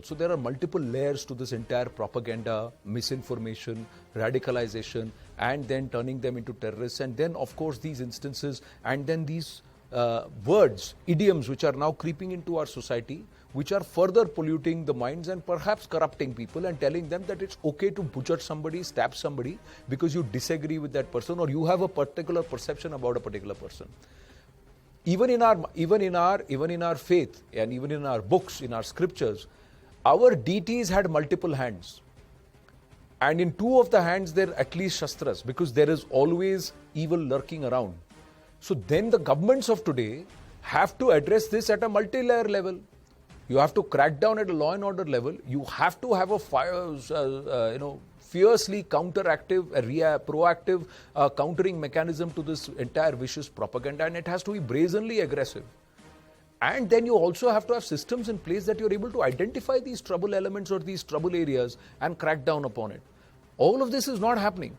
So there are multiple layers to this entire propaganda, misinformation, radicalization, and then turning them into terrorists. And then, of course, these instances, and then these words, idioms, which are now creeping into our society, which are further polluting the minds and perhaps corrupting people and telling them that it's okay to butcher somebody, stab somebody because you disagree with that person or you have a particular perception about a particular person. Even in our faith and even in our books, in our scriptures, our deities had multiple hands. And in two of the hands, there are at least shastras, because there is always evil lurking around. So then the governments of today have to address this at a multi-layer level. You have to crack down at a law and order level. You have to have a fiercely counteractive, proactive countering mechanism to this entire vicious propaganda, and it has to be brazenly aggressive. And then you also have to have systems in place that you're able to identify these trouble elements or these trouble areas and crack down upon it. All of this is not happening.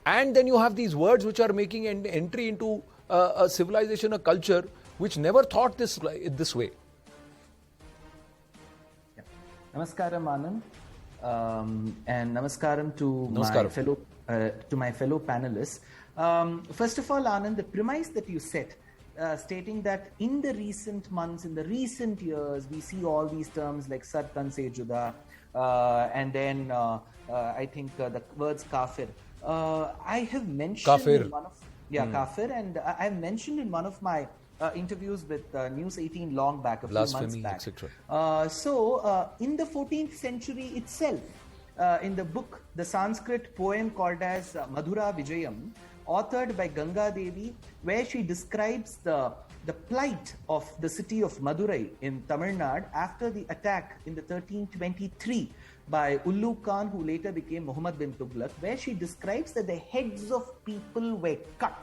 And then you have these words which are making an entry into a civilization, a culture which never thought this way. Yeah. Namaskaram, Anand. And namaskaram to my fellow panelists. First of all, Anand, the premise that you set, stating that in the recent months, in the recent years, we see all these terms like Sartan Se Juda, and then I think the words Kafir. I have mentioned Kafir. In one of Kafir, and I have mentioned in one of my interviews with News 18 long back, a few months back. Etc. In the 14th century itself, in the book, the Sanskrit poem called as Madhura Vijayam, authored by Ganga Devi, where she describes the plight of the city of Madurai in Tamil Nadu after the attack in the 1323 by Ulugh Khan, who later became Muhammad bin Tughlaq, where she describes that the heads of people were cut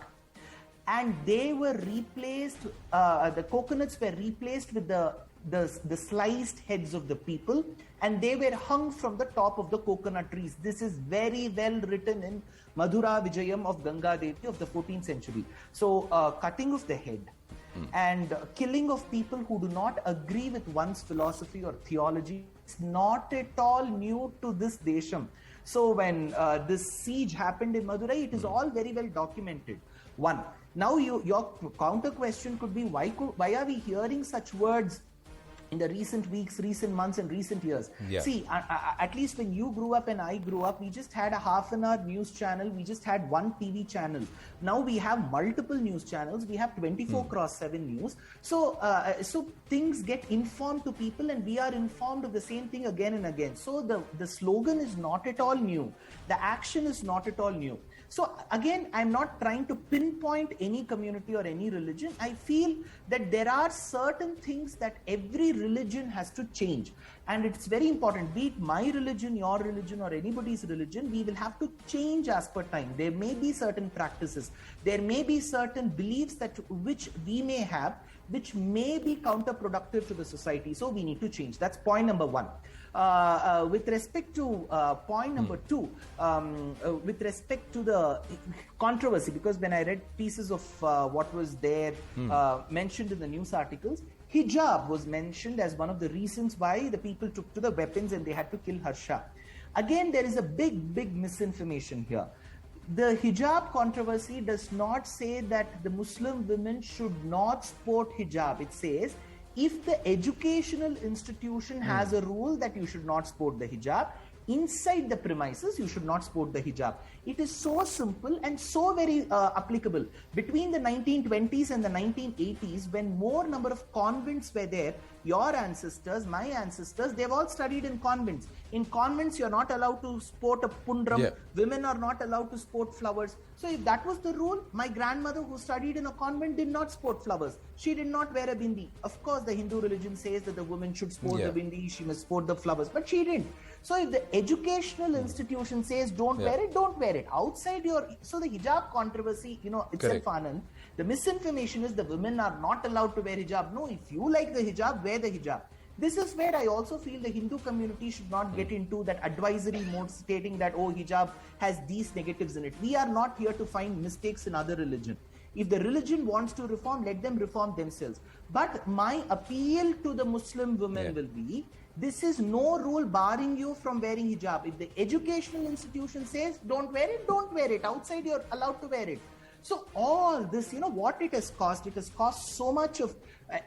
and they were replaced, the coconuts were replaced with the sliced heads of the people, and they were hung from the top of the coconut trees. This is very well written in Madhura Vijayam of Ganga Devi of the 14th century. So cutting of the head and killing of people who do not agree with one's philosophy or theology is not at all new to this desham. So when this siege happened in Madurai, it is all very well documented. One. Now your counter question could be, why are we hearing such words in the recent weeks, recent months and recent years? Yeah. See, at least when you grew up and I grew up, we just had a half-an-hour news channel. We just had one TV channel. Now we have multiple news channels. We have 24/7 news. So things get informed to people, and we are informed of the same thing again and again. So the slogan is not at all new. The action is not at all new. So again, I'm not trying to pinpoint any community or any religion. I feel that there are certain things that every religion has to change. And it's very important, be it my religion, your religion, or anybody's religion, we will have to change as per time. There may be certain practices, there may be certain beliefs which we may have, which may be counterproductive to the society. So we need to change. That's point number one. With respect to point number two, with respect to the controversy, because when I read pieces of what was there mentioned in the news articles, Hijab was mentioned as one of the reasons why the people took to the weapons and they had to kill Harsha. Again, there is a big misinformation here. The hijab controversy does not say that the Muslim women should not sport hijab. It says, if the educational institution has a rule that you should not sport the hijab, inside the premises, you should not sport the hijab. It is so simple and so very applicable. Between the 1920s and the 1980s, when more number of convents were there, your ancestors, my ancestors, they've all studied in convents. In convents, you're not allowed to sport a pundram. Yeah. Women are not allowed to sport flowers. So if that was the rule, my grandmother who studied in a convent did not sport flowers. She did not wear a bindi. Of course, the Hindu religion says that the woman should sport the bindi, she must sport the flowers, but she didn't. So if the educational institution says don't wear it, don't wear it. Outside so the hijab controversy, itself, Anand, the misinformation is the women are not allowed to wear hijab. No, if you like the hijab, wear the hijab. This is where I also feel the Hindu community should not get into that advisory mode stating that, oh, hijab has these negatives in it. We are not here to find mistakes in other religion. If the religion wants to reform, let them reform themselves. But my appeal to the Muslim women will be, This is no rule barring you from wearing hijab. If the educational institution says don't wear it, don't wear it. Outside you're allowed to wear it. So all this, what it has caused so much of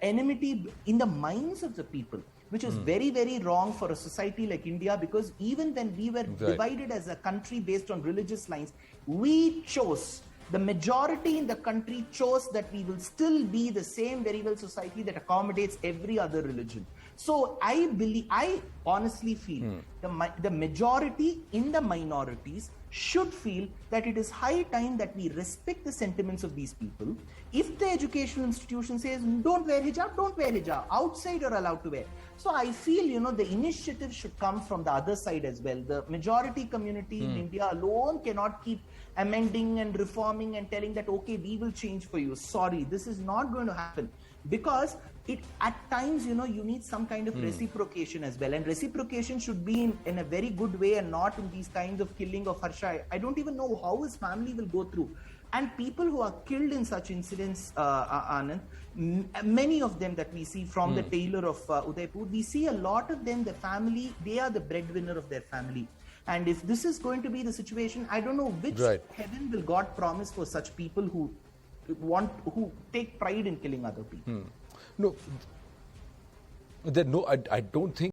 enmity in the minds of the people, which is very, very wrong for a society like India, because even when we were divided as a country based on religious lines, the majority in the country chose that we will still be the same very well society that accommodates every other religion. So I honestly feel the majority in the minorities should feel that it is high time that we respect the sentiments of these people. If the educational institution says don't wear hijab, don't wear hijab. Outside you're allowed to wear. So I feel, the initiative should come from the other side as well. The majority community in India alone cannot keep amending and reforming and telling that, okay, we will change for you. Sorry, this is not going to happen. Because at times, you need some kind of reciprocation as well. And reciprocation should be in a very good way and not in these kinds of killing of Harsha. I don't even know how his family will go through. And people who are killed in such incidents, Anand, many of them that we see from the tailor of Udaipur, we see a lot of them, the family, they are the breadwinner of their family. And if this is going to be the situation, I don't know which heaven will God promise for such people who take pride in killing other people. No, I don't think